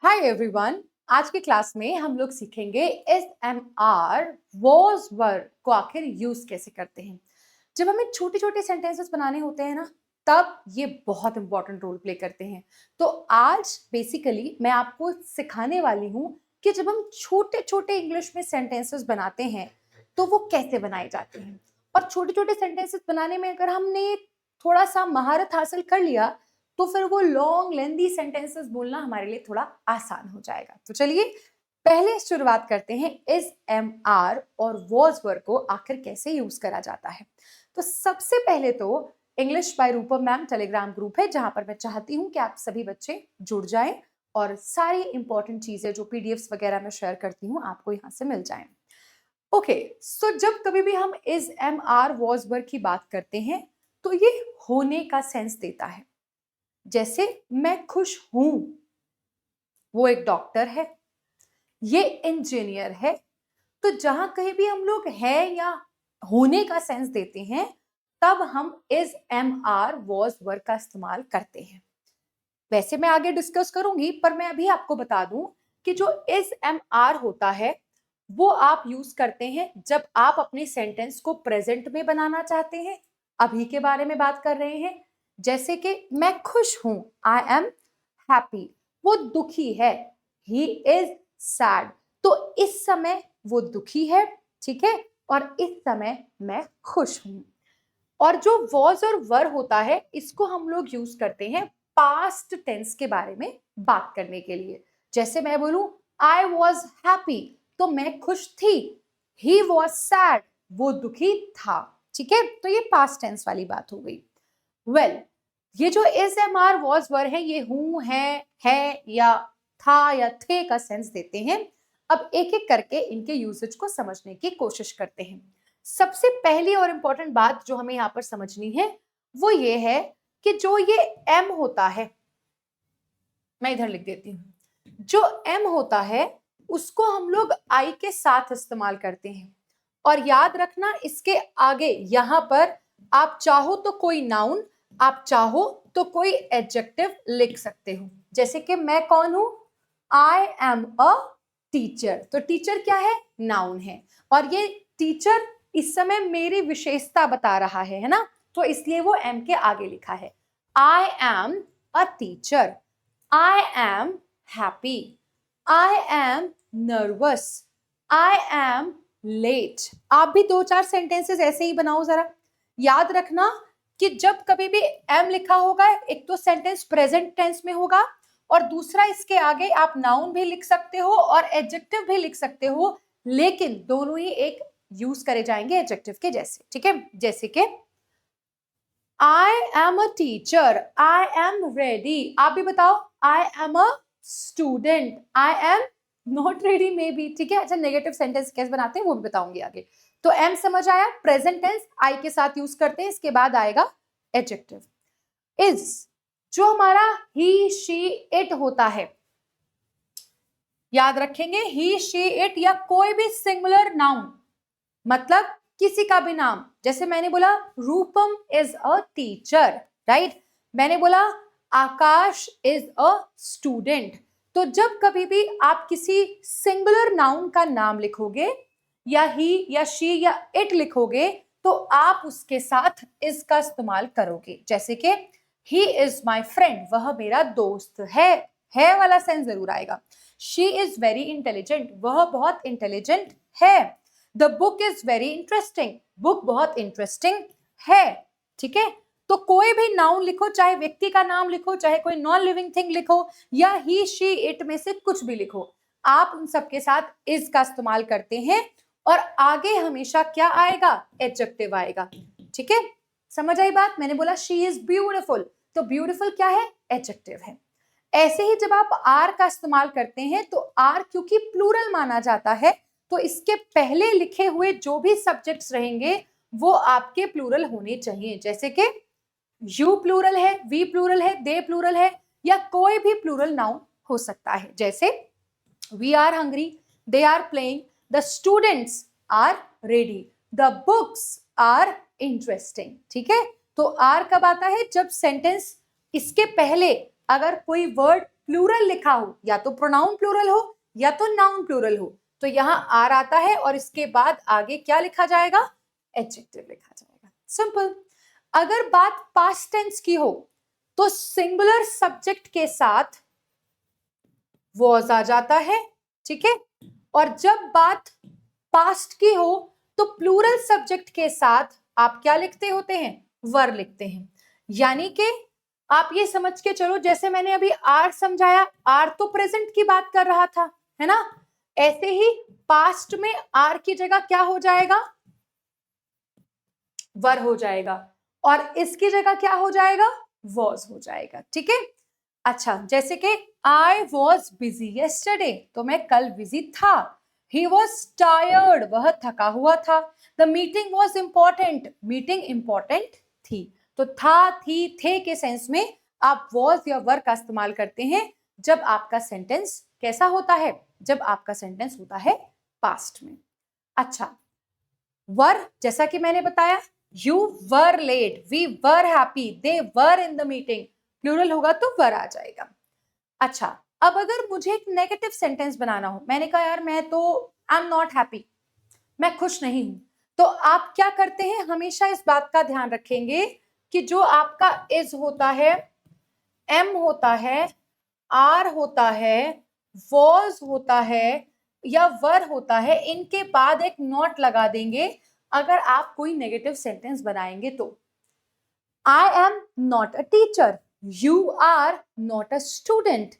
Hi everyone. आज की class में हम लोग सीखेंगे S M R was were को आखिर यूज कैसे करते हैं। जब हमें छोटे छोटे सेंटेंसेस बनाने होते हैं ना, तब ये बहुत इंपॉर्टेंट रोल प्ले करते हैं। तो आज बेसिकली मैं आपको सिखाने वाली हूँ कि जब हम छोटे छोटे इंग्लिश में सेंटेंसेस बनाते हैं तो वो कैसे बनाए जाते हैं। और छोटे छोटे सेंटेंसेस बनाने में अगर हमने थोड़ा सा महारत हासिल कर लिया तो फिर वो लॉन्ग लेंदी सेंटेंसेस बोलना हमारे लिए थोड़ा आसान हो जाएगा। तो चलिए पहले शुरुआत करते हैं इज एम आर और वॉज वर को आखिर कैसे यूज करा जाता है। तो सबसे पहले तो English by Rupam ma'am Telegram group है जहां पर मैं चाहती हूं कि आप सभी बच्चे जुड़ जाएं और सारी इंपॉर्टेंट चीजें जो पीडीएफ्स वगैरह मैं शेयर करती हूँ आपको यहाँ से मिल जाएं। ओके, सो जब कभी भी हम S M R was were की बात करते हैं तो ये होने का सेंस देता है। जैसे मैं खुश हूं, वो एक डॉक्टर है, ये इंजीनियर है। तो जहां कहीं भी हम लोग है या होने का सेंस देते हैं तब हम S M R was were का इस्तेमाल करते हैं। वैसे मैं आगे डिस्कस करूंगी, पर मैं अभी आपको बता दूं कि जो इज एम आर होता है वो आप यूज करते हैं जब आप अपने सेंटेंस को प्रेजेंट में बनाना चाहते हैं। अभी के बारे में बात कर रहे हैं, जैसे कि मैं खुश हूं, आई एम हैप्पी। वो दुखी है, ही इज सैड। तो इस समय वो दुखी है, ठीक है, और इस समय मैं खुश हूं। और जो वॉज और वर होता है इसको हम लोग यूज करते हैं पास्ट टेंस के बारे में बात करने के लिए। जैसे मैं बोलूं आई वॉज हैप्पी, तो मैं खुश थी। ही वॉज सैड, वो दुखी था। ठीक है, तो ये पास्ट टेंस वाली बात हो गई। वेल, ये जो S M R was were है ये हूं, है या था या थे का सेंस देते हैं। अब एक एक करके इनके यूसेज को समझने की कोशिश करते हैं। सबसे पहली और इंपॉर्टेंट बात जो हमें यहां पर समझनी है वो ये है कि जो ये एम होता है, मैं इधर लिख देती हूं, जो एम होता है उसको हम लोग आई के साथ इस्तेमाल करते हैं। और याद रखना इसके आगे यहां पर आप चाहो तो कोई नाउन, आप चाहो तो कोई एडजेक्टिव लिख सकते हो। जैसे कि मैं कौन हूं, आई एम अ टीचर। तो टीचर क्या है, नाउन है। और ये टीचर इस समय मेरी विशेषता बता रहा है ना, तो इसलिए वो एम के आगे लिखा है। I am a teacher, I am happy, I am nervous, I am late। आप भी दो चार सेंटेंसेस ऐसे ही बनाओ जरा। याद रखना कि जब कभी भी एम लिखा होगा एक तो सेंटेंस प्रेजेंट टेंस में होगा और दूसरा इसके आगे आप नाउन भी लिख सकते हो और एडजेक्टिव भी लिख सकते हो, लेकिन दोनों ही एक यूज करे जाएंगे एडजेक्टिव के जैसे। ठीक है, जैसे कि I am a teacher, I am ready। आप भी बताओ, I am a student, I am not ready maybe। ठीक है, अच्छा नेगेटिव सेंटेंस कैसे बनाते हैं वो भी बताऊंगी आगे। तो एम समझ आया, प्रेजेंट टेंस आई के साथ यूज करते हैं, इसके बाद आएगा एडजेक्टिव। इज जो हमारा ही शी इट होता है, याद रखेंगे ही शी इट या कोई भी सिंगुलर नाउन, मतलब किसी का भी नाम। जैसे मैंने बोला रूपम इज अ टीचर, राइट। मैंने बोला आकाश इज अ स्टूडेंट। तो जब कभी भी आप किसी सिंगुलर नाउन का नाम लिखोगे या ही या शी या इट लिखोगे तो आप उसके साथ इज का इस्तेमाल करोगे। जैसे कि ही इज माई फ्रेंड, वह मेरा दोस्त है वाला सेंस जरूर आएगा। शी इज वेरी इंटेलिजेंट, वह बहुत इंटेलिजेंट है। The book is very interesting, book बहुत इंटरेस्टिंग है। ठीक है, तो कोई भी नाउन लिखो, चाहे व्यक्ति का नाम लिखो, चाहे कोई नॉन लिविंग थिंग लिखो, या ही शी इट में से कुछ भी लिखो, आप उन सबके साथ इज का इस्तेमाल करते हैं और आगे हमेशा क्या आएगा, एडजेक्टिव आएगा। ठीक है, समझ आई बात। मैंने बोला शी इज ब्यूटिफुल, तो ब्यूटिफुल क्या है, एडजेक्टिव है। ऐसे ही जब आप आर का इस्तेमाल करते हैं तो आर क्योंकि प्लूरल माना जाता है तो इसके पहले लिखे हुए जो भी सब्जेक्ट्स रहेंगे वो आपके प्लूरल होने चाहिए। जैसे कि यू प्लूरल है, वी प्लूरल है, दे प्लूरल है, या कोई भी प्लूरल नाउन हो सकता है। जैसे we are hungry, they are playing, the students are ready, the books are interesting. ठीक है, तो आर कब आता है, जब सेंटेंस इसके पहले अगर कोई वर्ड प्लूरल लिखा हो, या तो प्रोनाउन प्लूरल हो या तो नाउन प्लूरल हो, तो यहाँ आर आता है और इसके बाद आगे क्या लिखा जाएगा? एडजेक्टिव लिखा जाएगा। सिंपल। अगर बात पास्ट टेंस की हो तो सिंगुलर सब्जेक्ट के साथ वॉज आ जाता है, ठीक है। और जब बात पास्ट की हो तो प्लूरल सब्जेक्ट के साथ आप क्या लिखते होते हैं? वर लिखते हैं। यानी कि आप ये समझ के चलो, जैसे मैंने अभी आर समझाया, आर तो प्रेजेंट की बात कर रहा था, है ना। ऐसे ही पास्ट में आर की जगह क्या हो जाएगा? वर हो जाएगा, और इसकी जगह क्या हो जाएगा? वॉज हो जाएगा, ठीक है। अच्छा, जैसे कि आई वॉज बिजी yesterday, तो मैं कल बिजी था। ही वॉज टायर्ड, वह थका हुआ था। The meeting was important, meeting important थी। तो था, थी, थे के सेंस में आप वॉज या वर का इस्तेमाल करते हैं जब आपका सेंटेंस कैसा होता है? जब आपका सेंटेंस होता है पास्ट में। अच्छा, वर, जैसा कि मैंने बताया, you were late, we were happy, they were in the meeting, plural होगा तो वर आ जाएगा। अच्छा, अब अगर मुझे एक नेगेटिव सेंटेंस बनाना हो, मैंने कहा यार मैं तो आई एम नॉट हैप्पी, मैं खुश नहीं हूं, तो आप क्या करते हैं? हमेशा इस बात का ध्यान रखेंगे कि जो आपका इज होता है, एम होता है, आर होता है, वॉज होता है या वर होता है, इनके बाद एक नॉट लगा देंगे अगर आप कोई नेगेटिव सेंटेंस बनाएंगे तो। I am not a teacher, you are not a student,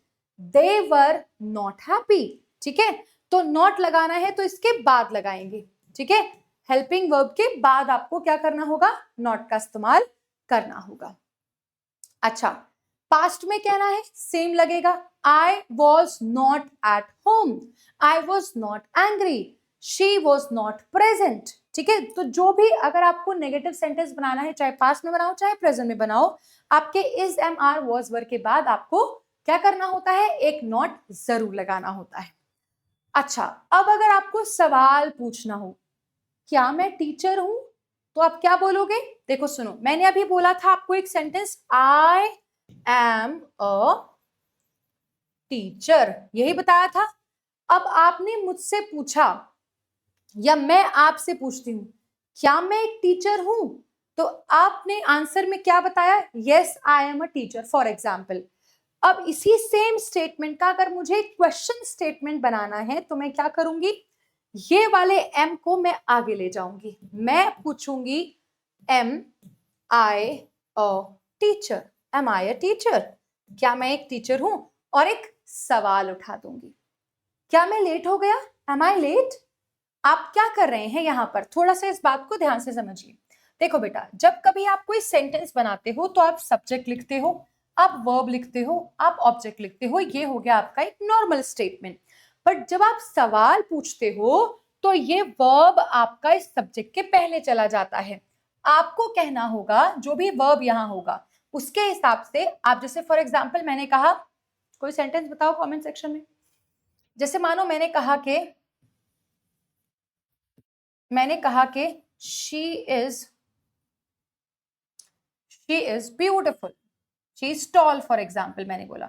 they were not happy, ठीक है। तो नॉट लगाना है तो इसके बाद लगाएंगे, ठीक है। हेल्पिंग वर्ब के बाद आपको क्या करना होगा? नॉट का इस्तेमाल करना होगा। अच्छा, पास्ट में कहना है, सेम लगेगा। I was not at home, I was not angry, she was not present, ठीक है। तो जो भी अगर आपको नेगेटिव सेंटेंस बनाना है, चाहे पास्ट में बनाओ चाहे प्रेजेंट में बनाओ, आपके इज, एम, आर, वॉज, वर के बाद आपको क्या करना होता है? एक नॉट जरूर लगाना होता है। अच्छा, अब अगर आपको सवाल पूछना हो, क्या मैं टीचर हूं, तो आप क्या बोलोगे? देखो सुनो, मैंने अभी बोला था आपको एक sentence, I am a teacher, यही बताया था। अब आपने मुझसे पूछा या मैं आपसे पूछती हूं, क्या मैं एक टीचर हूं, तो आपने आंसर में क्या बताया? Yes I am a teacher, for example. अब इसी सेम स्टेटमेंट का अगर मुझे क्वेश्चन स्टेटमेंट बनाना है तो मैं क्या करूंगी? ये वाले एम को मैं आगे ले जाऊंगी, मैं पूछूंगी am I a teacher, am I a teacher, क्या मैं एक टीचर हूं, और एक सवाल उठा दूंगी। क्या मैं लेट हो गया? Am I late? आप क्या कर रहे हैं यहां पर? थोड़ा सा इस बात को ध्यान से समझिए। देखो बेटा, जब कभी आप कोई सेंटेंस बनाते हो तो आप सब्जेक्ट लिखते हो, आप वर्ब लिखते हो, आप ऑब्जेक्ट लिखते हो, ये हो गया आपका एक नॉर्मल स्टेटमेंट। बट जब आप सवाल पूछते हो तो ये वर्ब आपका इस सब्जेक्ट के पहले चला जाता है। आपको कहना होगा, जो भी वर्ब यहां होगा उसके हिसाब से आप, जैसे फॉर एग्जाम्पल मैंने कहा, कोई सेंटेंस बताओ कमेंट सेक्शन में। जैसे मानो मैंने कहा कि she is beautiful, she is tall, for example मैंने बोला,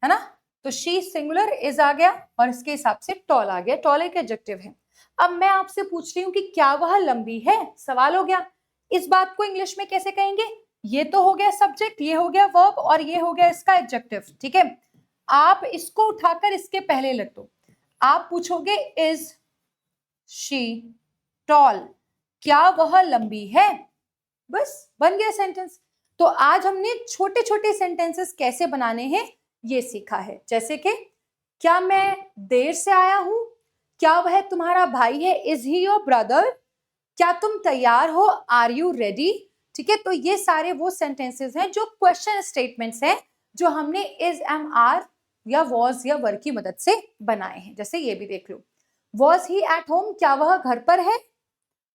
है ना। तो शी सिंगुलर, इज आ गया और इसके हिसाब से टॉल आ गया, टॉल एक एडजेक्टिव है। अब मैं आपसे पूछ रही हूँ कि क्या वह लंबी है, सवाल हो गया। इस बात को इंग्लिश में कैसे कहेंगे? ये तो हो गया सब्जेक्ट, ये हो गया वर्ब और ये हो गया इसका एडजेक्टिव, ठीक है। आप इसको उठाकर इसके पहले लिख दो, आप पूछोगे इज शी टॉल, क्या वह लंबी है, बस बन गया सेंटेंस। तो आज हमने छोटे छोटे सेंटेंसेस कैसे बनाने हैं ये सीखा है। जैसे कि क्या मैं देर से आया हूं, क्या वह तुम्हारा भाई है, इज ही योर ब्रदर, क्या तुम तैयार हो, आर यू रेडी, ठीक है। तो ये सारे वो सेंटेंसेस हैं जो क्वेश्चन स्टेटमेंट्स हैं, जो हमने इज, एम, आर या वॉज या वर की मदद से बनाए हैं। जैसे ये भी देख लो, वॉज ही एट होम, क्या वह घर पर है,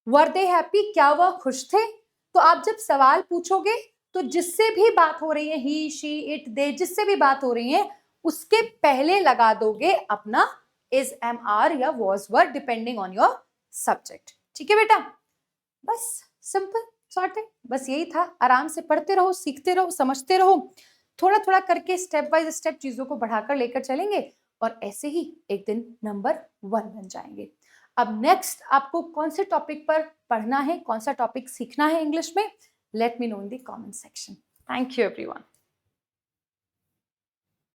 वर दे हैप्पी, क्या वह खुश थे। तो आप जब सवाल पूछोगे तो जिससे भी बात हो रही है, ही, शी, इट, दे, जिससे भी बात हो रही है, उसके पहले लगा दोगे अपना इज, एम, आर या was, were, depending on your subject, ठीक है बेटा। बस सिंपल सॉर्टेड, बस यही था। आराम से पढ़ते रहो, सीखते रहो, समझते रहो। थोड़ा थोड़ा करके स्टेप बाय स्टेप चीजों को बढ़ाकर लेकर चलेंगे और ऐसे ही एक दिन नंबर 1 बन जाएंगे। अब नेक्स्ट आपको कौन से टॉपिक पर पढ़ना है, कौन सा टॉपिक सीखना है इंग्लिश में, let me know in the comment section. Thank you everyone.